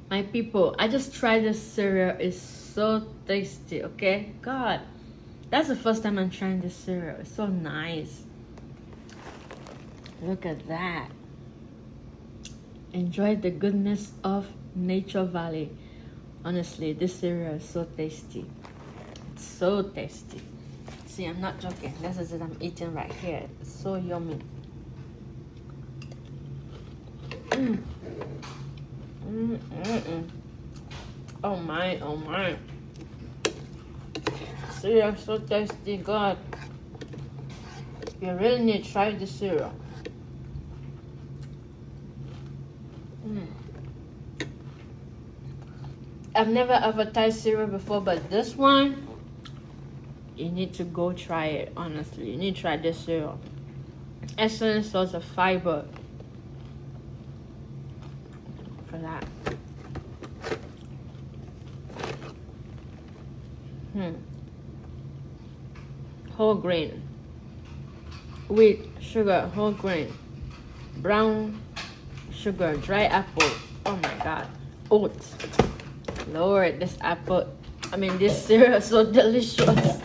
My people, I just tried this cereal. It's so tasty, okay? God, that's the first time I'm trying this cereal. It's so nice. Look at that. Enjoy the goodness of Nature Valley. Honestly, this cereal is so tasty. It's so tasty. See, I'm not joking. This is it I'm eating right here. It's so yummy. Oh my, oh my. Cereal so tasty, God. You really need to try this cereal. I've never advertised cereal before, but this one, you need to go try it, honestly. You need to try this cereal. Excellent source of fiber for that. Whole grain. Wheat, sugar, whole grain. Brown sugar, dry apple. Oh my God. Oats. Lord, this apple, this cereal is so delicious.